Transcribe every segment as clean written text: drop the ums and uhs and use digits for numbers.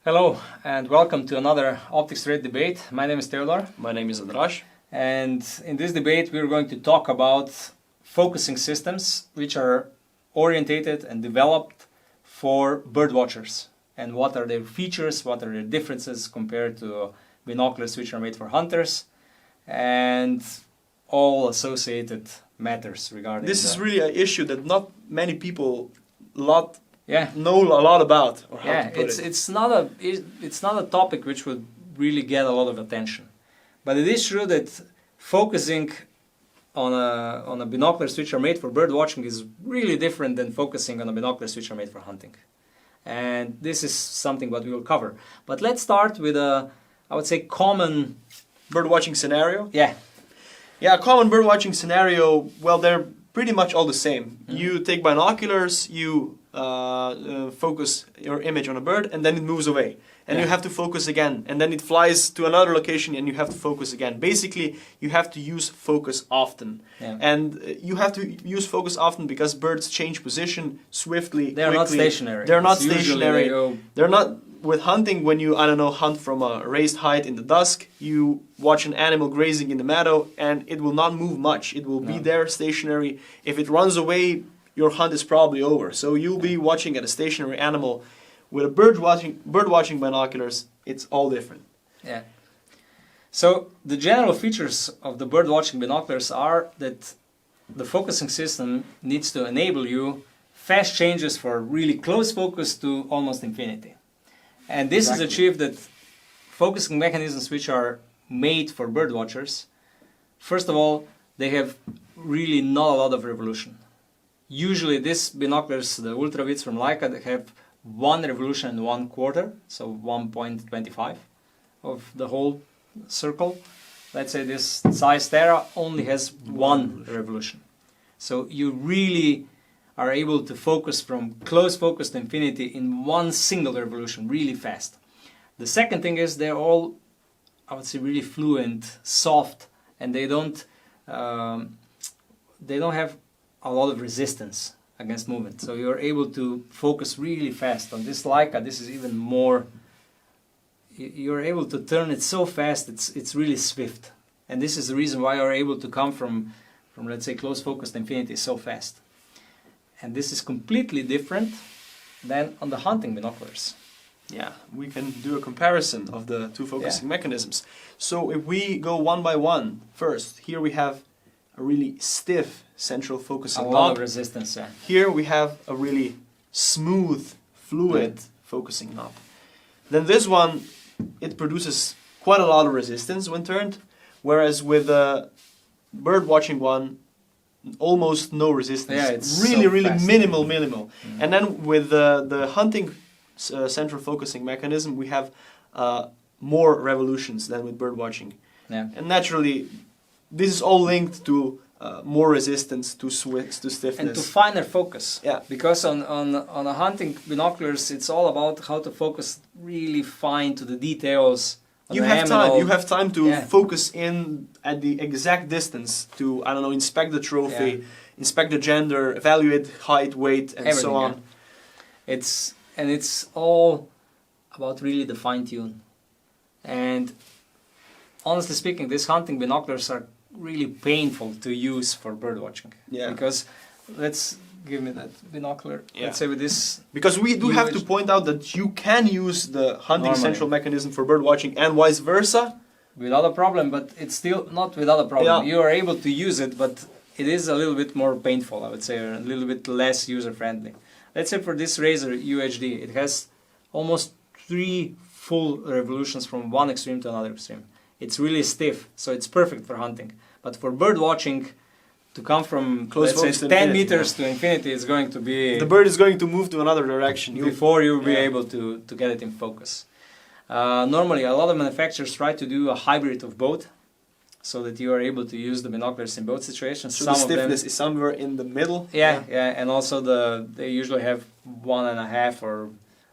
Hello and welcome to another optics rate debate. My name is Theodor. My name is Andraš. And in this debate we're going to talk about focusing systems which are orientated and developed for bird watchers. And what are their features, what are their differences compared to binoculars which are made for hunters, and all associated matters regarding This is really an issue that not many people know a lot about. Or how to put it. It's not a topic which would really get a lot of attention. But it is true that focusing on a binoculars which are made for bird watching is really different than focusing on a binoculars which are made for hunting. And this is something what we will cover. But let's start with a, I would say, common Bird watching scenario? Yeah, a common bird watching scenario, well, they're pretty much all the same. Mm-hmm. You take binoculars, you focus your image on a bird, and then it moves away. And you have to focus again. And then it flies to another location, and you have to focus again. Basically, you have to use focus often. Yeah. And you have to use focus often because birds change position swiftly, They're not stationary. They're not stationary. They're not... With hunting, when you, hunt from a raised height in the dusk, you watch an animal grazing in the meadow and it will not move much. It will be there stationary. If it runs away, your hunt is probably over. So you'll be watching at a stationary animal. With a bird watching binoculars, it's all different. Yeah. So the general features of the bird watching binoculars are that the focusing system needs to enable you fast changes for really close focus to almost infinity. And this is achieved that focusing mechanisms which are made for bird watchers, first of all, they have really not a lot of revolution. Usually these binoculars, the ultravids from Leica, they have one revolution and 1/4, so 1.25 of the whole circle. Let's say this Zeiss Terra only has one revolution. So you really are able to focus from close focus to infinity in one single revolution, really fast. The second thing is they're all, I would say, really fluent, soft, and they don't have a lot of resistance against movement. So you're able to focus really fast. On this Leica, this is even more. You're able to turn it so fast, it's really swift. And this is the reason why you're able to come from let's say, close focus to infinity so fast. And this is completely different than on the hunting binoculars. Yeah, we can do a comparison of the two focusing mechanisms. So if we go one by one, first, here we have a really stiff central focusing knob. A lot of resistance, yeah. Here we have a really smooth, fluid focusing knob. Then this one, it produces quite a lot of resistance when turned, whereas with the bird watching one, almost no resistance. Yeah, it's really fast. minimal. Mm-hmm. And then with the hunting central focusing mechanism, we have more revolutions than with bird watching. Yeah. And naturally, this is all linked to more resistance to stiffness and to finer focus. Yeah. Because on a hunting binoculars, it's all about how to focus really fine to the details. You have time to focus in at the exact distance to, inspect the trophy, inspect the gender, evaluate height, weight, and everything, so on. Yeah. It's all about really the fine tune. And honestly speaking, these hunting binoculars are really painful to use for bird watching. Yeah. Because give me that binocular. Yeah. Let's say with this. Because we do have to point out that you can use the hunting central mechanism for bird watching and vice versa. Without a problem, but it's still not without a problem. Yeah. You are able to use it, but it is a little bit more painful, I would say, or a little bit less user-friendly. Let's say for this Razor UHD, it has almost 3 full revolutions from one extreme to another extreme. It's really stiff, so it's perfect for hunting. But for bird watching, to come from close, let's say 10 meters to infinity is going to be... The bird is going to move to another direction. Before you'll be able to get it in focus. Normally, a lot of manufacturers try to do a hybrid of both, so that you are able to use the binoculars in both situations. So the stiffness is somewhere in the middle? Yeah, and also they usually have 1.5 or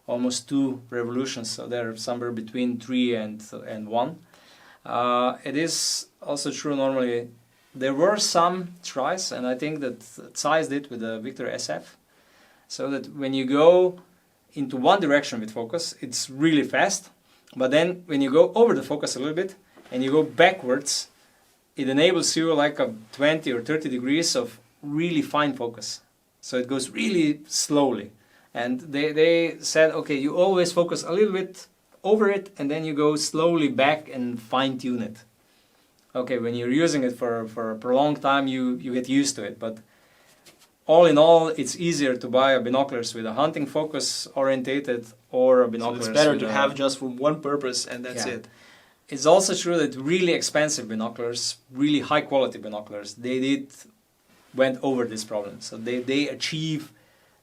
almost 2 revolutions, so they're somewhere between 3 and 1. It is also true normally. There were some tries, and I think that Zeiss did with the Victor SF, so that when you go into one direction with focus, it's really fast. But then when you go over the focus a little bit and you go backwards, it enables you like a 20 or 30 degrees of really fine focus. So it goes really slowly. And they said, okay, you always focus a little bit over it and then you go slowly back and fine tune it. Okay, when you're using it for a prolonged time, you get used to it. But all in all, it's easier to buy a binoculars with a hunting focus orientated or a binoculars. So it's better to have just for one purpose and that's it. It's also true that really expensive binoculars, really high quality binoculars, went over this problem. So they achieve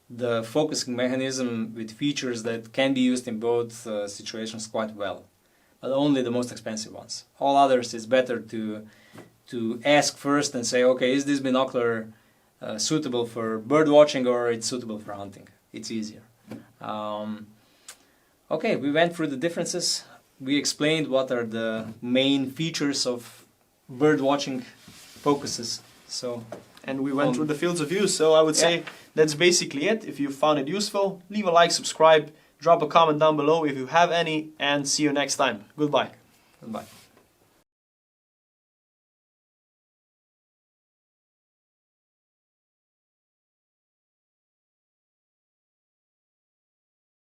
the focusing mechanism with features that can be used in both situations quite well. But only the most expensive ones. All others, it's better to ask first and say, okay, is this binocular suitable for bird watching or it's suitable for hunting? It's easier. Okay, we went through the differences. We explained what are the main features of bird watching focuses. And we went through the fields of use, so I would say that's basically it. If you found it useful, leave a like, subscribe, drop a comment down below if you have any, and see you next time. Goodbye. Goodbye.